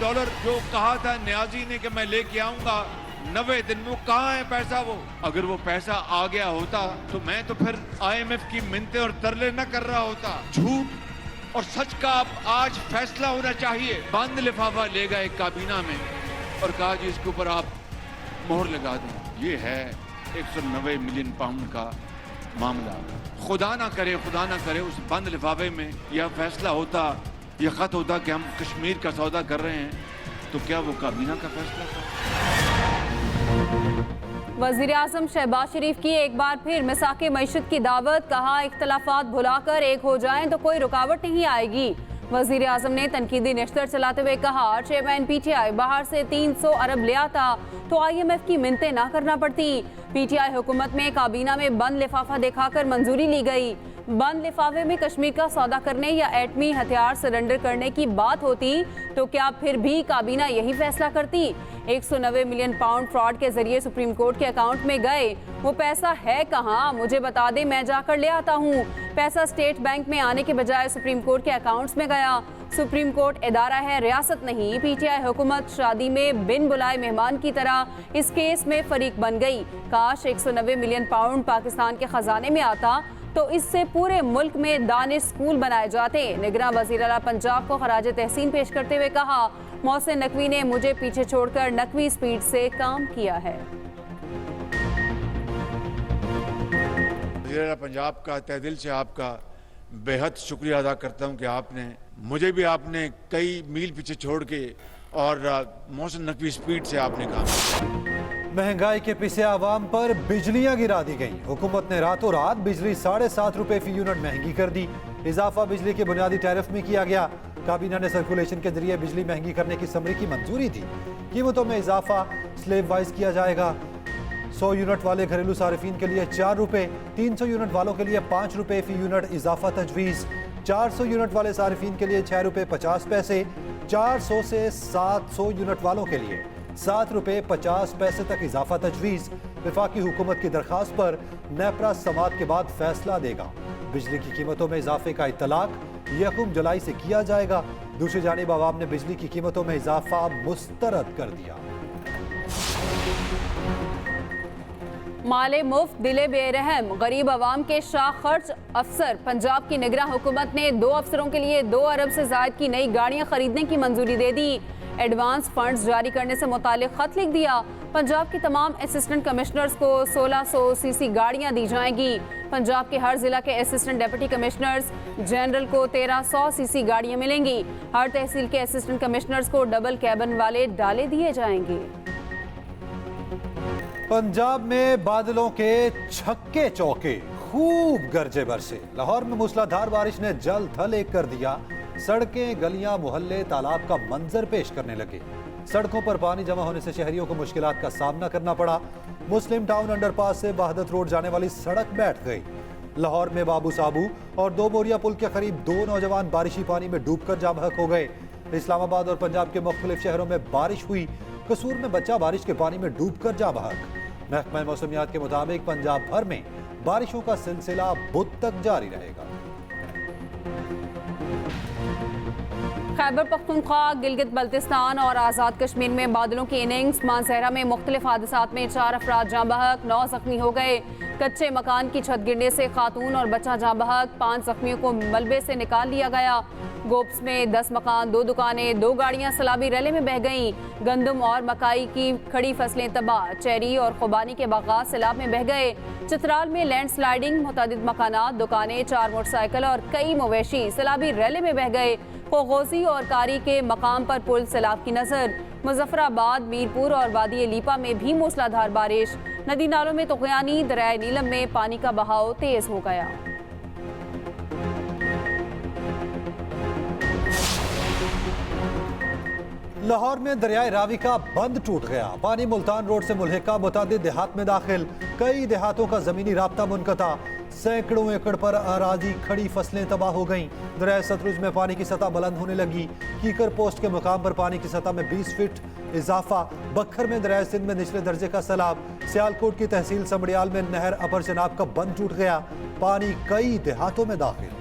Dollar जो कहा था न्याजी ने कि मैं लेके आऊंगा 90 दिन में, वो कहाँ है पैसा? वो अगर वो पैसा आ गया होता तो मैं तो फिर IMF की मिन्नतें और तरले न कर रहा होता। झूठ और सच का अब आज फैसला होना चाहिए। बंद लिफाफा ले गए काबीना में और कहा जी इसके ऊपर आप मोहर लगा दें। ये है 190 मिलियन पाउंड का मामला। खुदा ना करे उस बंद लिफाफे में यह फैसला होता, यह खत होता कि हम कश्मीर का सौदा कर रहे हैं, तो क्या वो काबीना का फैसला था? वज़ीर आज़म शहबाज शरीफ की एक बार फिर मिसाक़े मईशत की दावत, कहा इख्तलाफात भुलाकर एक हो जाएं तो कोई रुकावट नहीं आएगी। वज़ीर आज़म ने तनकीदी नश्तर चलाते हुए कहा चेयरमैन PTI बाहर से 300 अरब ले आता तो IMF की मिन्नतें ना करना पड़ती। PTI हुकूमत में काबीना में बंद लिफाफा दिखाकर मंजूरी ली गई। बंद लिफाफे में कश्मीर का सौदा करने या एटमी हथियार सरेंडर करने की बात होती तो क्या फिर भी काबीना यही फैसला करती? 190 मिलियन पाउंड फ्रॉड के जरिए सुप्रीम कोर्ट के अकाउंट में गए, वो पैसा है कहाँ? मुझे बता दे, मैं जाकर ले आता हूँ। पैसा स्टेट बैंक में आने के बजाय सुप्रीम कोर्ट के अकाउंट्स में गया। सुप्रीम कोर्ट इदारा है, रियासत नहीं। PTI हुकूमत शादी में बिन बुलाए मेहमान की तरह इस केस में फरीक बन गई। काश 190 मिलियन पाउंड पाकिस्तान के खजाने में आता तो इससे पूरे मुल्क में दानिश स्कूल बनाए जाते। निगरान वज़ीर आला पंजाब को खराज तहसीन पेश करते हुए कहा मोहसिन नकवी ने मुझे पीछे छोड़कर नकवी स्पीड से काम किया है। वज़ीर आला पंजाब का तहे दिल से आपका बेहद शुक्रिया अदा करता हूं कि आपने भी कई मील पीछे छोड़ के और मोहसिन नकवी स्पीड से आपने काम किया। महंगाई के पीछे आवाम पर बिजलियां गिरा दी गई। हुकूमत ने रातों रात बिजली 7.5 रुपए फी यूनिट महंगी कर दी। इजाफा बिजली के बुनियादी टैरिफ में किया गया। काबीना ने सर्कुलेशन के जरिए बिजली महंगी करने की समरी की मंजूरी दी। कीमतों में इजाफा स्लेब वाइज किया जाएगा। 100 यूनिट वाले घरेलू सारिफिन के लिए 4 रुपए, 300 यूनिट वालों के लिए 5 रुपए फी यूनिट इजाफा तजवीज़। 400 यूनिट वाले सारिफिन के लिए 6 रुपए 50 पैसे, 400 से 700 यूनिट वालों के लिए 7 रुपए 50 पैसे तक इजाफा तजवीज़। वफाकी हुकूमत की दरखास्त पर नेपरा समात के बाद फैसला देगा। बिजली की कीमतों में इजाफे का इतलाक 1 जुलाई से किया जाएगा। दूसरी जानिब आवाम ने बिजली की कीमतों में इजाफा मुस्तरद कर दिया। माले मुफ्त दिले बेरहम, गरीब आवाम के शाह खर्च अफसर। पंजाब की निगरान हुकूमत ने 2 अफसरों के लिए 2 अरब से जायद की नई गाड़ियां खरीदने की मंजूरी दे दी। एडवांस फंड्स जारी करने से मुतालिक खत लिख दिया। पंजाब के तमाम असिस्टेंट कमिश्नर्स को 1600 सीसी गाड़ियां दी जाएंगी। पंजाब के हर जिला के असिस्टेंट डिप्टी कमिश्नर्स जनरल को 1300 सीसी गाड़ियां मिलेंगी। हर तहसील के असिस्टेंट कमिश्नर्स को डबल कैबिन वाले डाले दिए जाएंगे। पंजाब में बादलों के छक्के चौके, खूब गरजे बरसे। लाहौर में मूसलाधार बारिश ने जल थल एक कर दिया। सड़कें, गलियां, मोहल्ले तालाब का मंजर पेश करने लगे। सड़कों पर पानी जमा होने से शहरियों को मुश्किलात का सामना करना पड़ा। मुस्लिम टाउन अंडरपास से वहादत रोड जाने वाली सड़क बैठ गई। लाहौर में बाबू साबू और 2 बोरिया पुल के करीब 2 नौजवान बारिशी पानी में डूबकर जाँ बहक हो गए। इस्लामाबाद और पंजाब के मुख्तलिफ शहरों में बारिश हुई। कसूर में बच्चा बारिश के पानी में डूबकर जाँ बहक। महकमा मौसमियात के मुताबिक पंजाब भर में बारिशों का सिलसिला बुध तक जारी रहेगा। खैबर पख्तूनख्वा, गिलगित बल्तिस्तान और आज़ाद कश्मीर में बादलों की इनिंग्स। मानसहरा में मुख्तलिफ हादसात में 4 अफराद जाँ बहक, 9 जख्मी हो गए। कच्चे मकान की छत गिरने से खातून और बच्चा जाँ बहक, 5 जख्मियों को मलबे से निकाल लिया गया। गोप्स में 10 मकान, 2 दुकानें, 2 गाड़ियां सैलाबी रैले में बह गईं। गंदम और मकाई की खड़ी फसलें तबाह। चेरी और खुबानी के बागात सैलाब में बह गए। चित्राल में लैंड स्लाइडिंग, मुतादिद मकानात, दुकानें, 4 मोटरसाइकिल और कई मवेशी सैलाबी रैले में बह गए। कोगोजी और कारी के मकाम पर पुल सैलाब की नजर। मुजफ्फराबाद, मीरपुर और वादी लीपा में भी मूसलाधार बारिश। नदी नालों में तुगयानी, दरियाए नीलम में पानी का बहाव तेज हो गया। लाहौर में दरियाए रावी का बंद टूट गया। पानी मुल्तान रोड से मुल्हिका मुतादिद देहात में दाखिल। कई देहातों का जमीनी राब्ता मुनक़ता। सैकड़ों एकड़ पर अराजी खड़ी फसलें तबाह हो गईं। दरियाए सतलुज में पानी की सतह बुलंद होने लगी। कीकर पोस्ट के मुकाम पर पानी की सतह में 20 फीट इजाफा। बखर में दरियाए सिंध में निचले दर्जे का सैलाब। सियालकोट की तहसील समड़ियाल में नहर अपर चनाब का बंद टूट गया। पानी कई देहातों में दाखिल।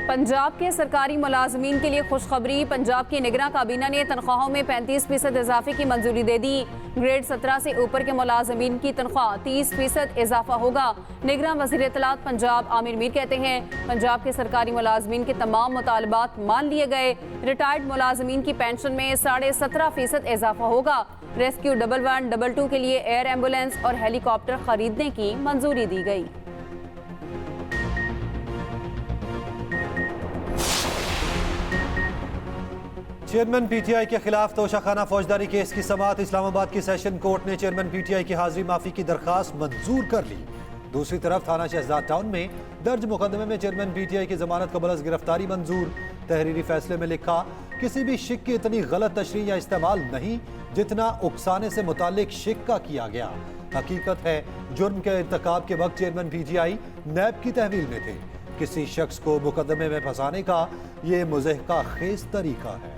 पंजाब के सरकारी मुलाजमीन के लिए खुशखबरी। पंजाब की निगरां काबीना ने तनख्वाहों में 35% इजाफे की मंजूरी दे दी। ग्रेड 17 से ऊपर के मुलाजमीन की तनख्वाह 30% इजाफा होगा। निगरां वज़ीर इत्तलात पंजाब आमिर मीर कहते हैं, पंजाब के सरकारी मुलाजमीन के तमाम मुतालबात मान लिए गए। रिटायर्ड मुलाजमीन की पेंशन में 17.5% इजाफा होगा। रेस्क्यू 1112 के लिए एयर एम्बुलेंस और हेलीकॉप्टर खरीदने की मंजूरी दी गई। चेयरमैन पीटीआई के खिलाफ तोशाखाना फौजदारी केस की समाअत। इस्लामाबाद की सेशन कोर्ट ने चेयरमैन पीटीआई की हाजिरी माफी की दरखास्त मंजूर कर ली। दूसरी तरफ थाना शहजाद टाउन में दर्ज मुकदमे में चेयरमैन पीटीआई की जमानत कबल अज गिरफ्तारी मंजूर। तहरीरी फैसले में लिखा, किसी भी शिक की इतनी गलत तशरीह या इस्तेमाल नहीं जितना उकसाने से मुतालिक शिक का किया गया। हकीकत है जुर्म के इर्तिकाब के वक्त चेयरमैन पीटीआई नैब की तहवील में थे। किसी शख्स को मुकदमे में फंसाने का ये मुज़हका खेज तरीका है।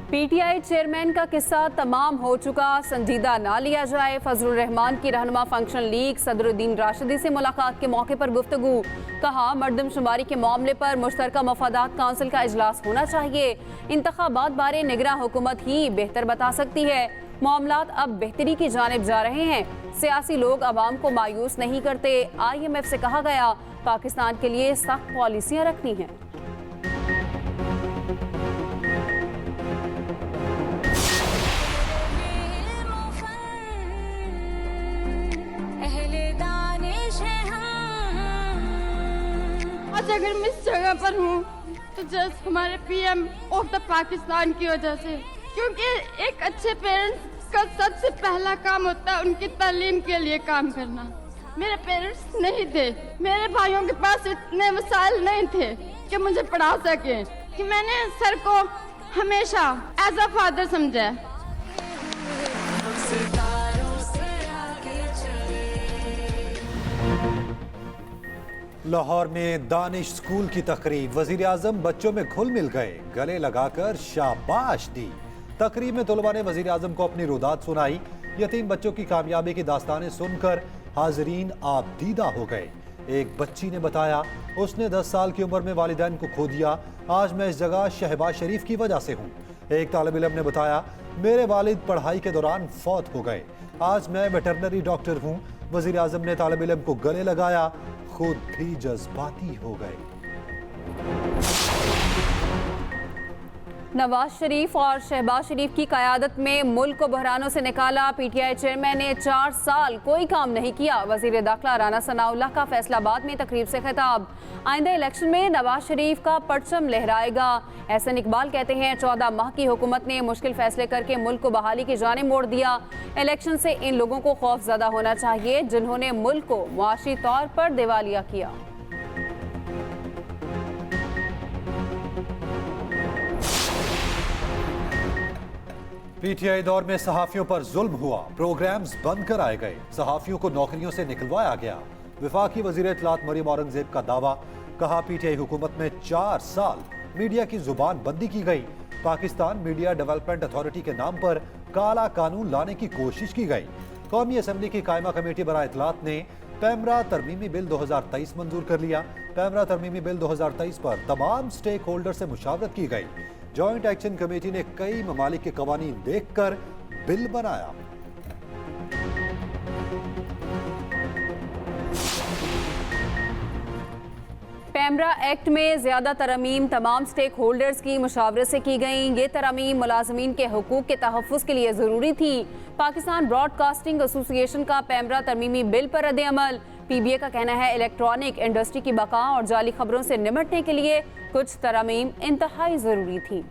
पीटीआई चेयरमैन का किस्सा तमाम हो चुका, संजीदा ना लिया जाए। फजलुर रहमान की रहनुमा फंक्शन लीग सदरुद्दीन राशिदी से मुलाकात के मौके पर गुफ्तगू। कहा, मर्दमशुमारी के मामले पर मुश्तरका मफादात काउंसिल का इजलास होना चाहिए। इंतखाबात बारे निगरां हुकूमत ही बेहतर बता सकती है। मामलात अब बेहतरी की जानिब जा रहे हैं। सियासी लोग अवाम को मायूस नहीं करते। IMF से कहा गया, पाकिस्तान के लिए सख्त पॉलिसियां रखनी हैं। आज अगर मैं इस जगह पर हूँ तो जस्ट हमारे PM ऑफ द पाकिस्तान की वजह से, क्योंकि एक अच्छे पेरेंट्स का सबसे पहला काम होता है उनकी तालीम के लिए काम करना। मेरे पेरेंट्स नहीं थे, मेरे भाइयों के पास इतने वसाइल नहीं थे कि मुझे पढ़ा सके, कि मैंने सर को हमेशा एज अ फादर समझा। लाहौर में दानिश स्कूल की तकरीब। वजीर आजम बच्चों में घुल मिल गए, गले लगाकर शाबाश दी। तकरीब में तलबा ने वजीर आजम को अपनी रुदात सुनाई। यतीम बच्चों की कामयाबी की दास्तानें सुनकर हाजरीन आबदीदा हो गए। एक बच्ची ने बताया, उसने 10 साल की उम्र में वालिदैन को खो दिया। आज मैं इस जगह शहबाज शरीफ की वजह से हूँ। एक तालिब इल्म ने बताया, मेरे वालिद पढ़ाई के दौरान फौत हो गए। आज मैं वेटरनरी डॉक्टर हूँ। वजीर आजम ने तालिब इल्म को गले लगाया, खुद भी जज्बाती हो गए। नवाज शरीफ और शहबाज शरीफ की क़यादत में मुल्क को बहरानों से निकाला। पीटीआई चेयरमैन ने 4 साल कोई काम नहीं किया। वजीर दाखिला राना सनाउल्लाह का फैसलाबाद में तकरीब से खिताब। आइंदा इलेक्शन में नवाज शरीफ का परचम लहराएगा। एहसन इकबाल कहते हैं, 14 माह की हुकूमत ने मुश्किल फैसले करके मुल्क को बहाली की जानिब मोड़ दिया। इलेक्शन से इन लोगों को खौफजदा होना चाहिए जिन्होंने मुल्क को मुआशी तौर पर दिवालिया किया। पीटीआई दौर में सहाफियों पर जुल्म हुआ, प्रोग्राम्स बंद कराए गए, सहाफियों को नौकरियों से निकलवाया गया। वफाकी वजीर इत्तलात मरियम औरंगजेब का दावा। कहा, पीटीआई हुकूमत में 4 साल मीडिया की जुबान बंदी की गई। पाकिस्तान मीडिया डेवलपमेंट अथॉरिटी के नाम पर काला कानून लाने की कोशिश की गई। कौमी असम्बली की कायमा कमेटी बराए इत्तलात ने पैमरा तरमीमी बिल 2023 मंजूर कर लिया। पैमरा तरमीमी बिल 2023 पर तमाम स्टेक होल्डर से मुशावरत की गई। जॉइंट एक्शन कमेटी ने कई ममालिक के कवानीन देखकर बिल बनाया। पैमरा एक्ट में ज्यादा तरमीम तमाम स्टेक होल्डर्स की मुशावरत से की गई। ये तरमीम मुलाजमीन के हुकूक के तहफ़्फ़ुज़ के लिए ज़रूरी थी। पाकिस्तान ब्रॉडकास्टिंग एसोसिएशन का पैमरा तरमीमी बिल पर रद्द-ए-अमल। PBA का कहना है, इलेक्ट्रॉनिक इंडस्ट्री की बका और जाली खबरों से निपटने के लिए कुछ तरमीम इंतहाई ज़रूरी थी।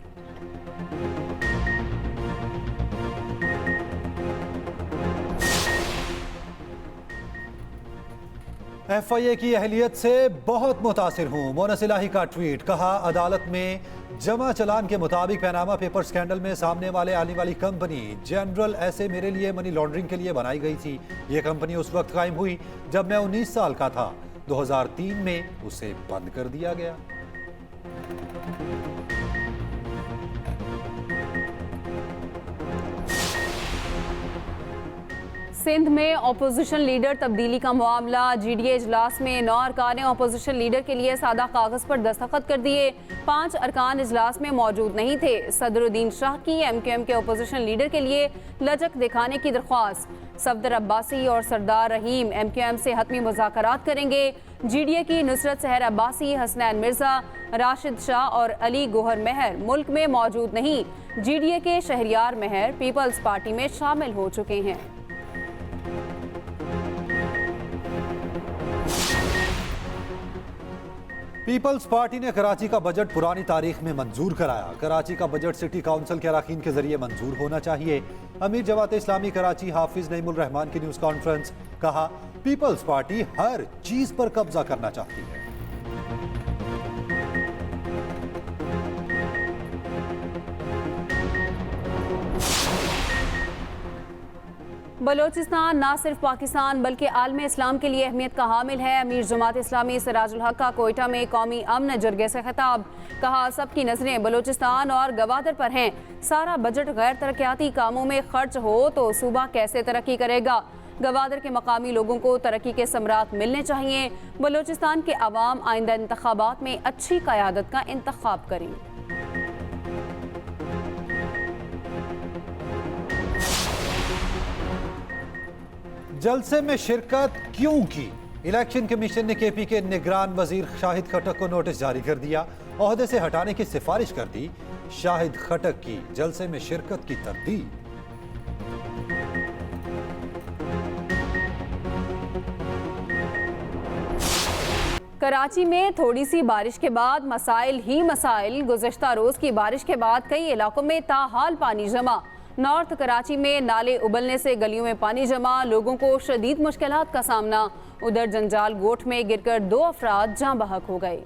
FIA की अहलियत से बहुत मुतासिर हूँ, मोनस इलाही का ट्वीट। कहा, अदालत में जमा चलान के मुताबिक पैनामा पेपर स्कैंडल में सामने वाले आने वाली कंपनी जनरल ऐसे मेरे लिए मनी लॉन्ड्रिंग के लिए बनाई गई थी। ये कंपनी उस वक्त कायम हुई जब मैं 19 साल का था। 2003 में उसे बंद कर दिया गया। सिंध में अपोजिशन लीडर तब्दीली का मामला। जीडीए इजलास में 9 अरकान ने अपोजिशन लीडर के लिए सादा कागज पर दस्तखत कर दिए। 5 अरकान इजलास में मौजूद नहीं थे। सदरुद्दीन शाह की एमक्यूएम के अपोजिशन लीडर के लिए लचक दिखाने की दरख्वास्त। सफदर अब्बासी और सरदार रहीम एमक्यूएम से हतमी मुज़ाकरात करेंगे। जीडीए की नुसरत सहर अब्बासी, हसनैन मिर्जा, राशिद शाह और अली गोहर मेहर मुल्क में मौजूद नहीं। जीडीए के शहरियार मेहर पीपल्स पार्टी में शामिल हो चुके हैं। पीपल्स पार्टी ने कराची का बजट पुरानी तारीख में मंजूर कराया। कराची का बजट सिटी काउंसिल के अरकान के जरिए मंजूर होना चाहिए। अमीर जमात इस्लामी कराची हाफिज नईमुल रहमान की न्यूज कॉन्फ्रेंस। कहा, पीपल्स पार्टी हर चीज पर कब्जा करना चाहती है। बलोचिस्तान ना सिर्फ पाकिस्तान बल्कि आलम इस्लाम के लिए अहमियत का हामिल है। अमीर जमात इस्लामी सिराजुल हक का कोयटा में कौमी अमन जरगे से खिताब। कहा, सबकी नजरें बलोचिस्तान और गवादर पर हैं। सारा बजट गैर तरक्याती कामों में खर्च हो तो सूबा कैसे तरक्की करेगा। गवादर के मकामी लोगों को तरक्की के समरात मिलने चाहिए। बलोचिस्तान के अवाम आइंदा इंतखाबात में अच्छी क़यादत का इंतखाब करें। जलसे में शिरकत क्यों की? इलेक्शन कमीशन ने केपी के निगरान वजीर शाहिद खटक को नोटिस जारी कर दिया। ओहदे से हटाने की सिफारिश कर दी। शाहिद खटक की जलसे में शिरकत की तरदीद। कराची में थोड़ी सी बारिश के बाद मसाइल ही मसाइल। गुज़श्ता रोज की बारिश के बाद कई इलाकों में ताहाल पानी जमा। नॉर्थ कराची में नाले उबलने से गलियों में पानी जमा, लोगों को शदीद मुश्किलात का सामना। उधर जंजाल गोठ में गिरकर 2 अफराद जाँ बहक हो गए।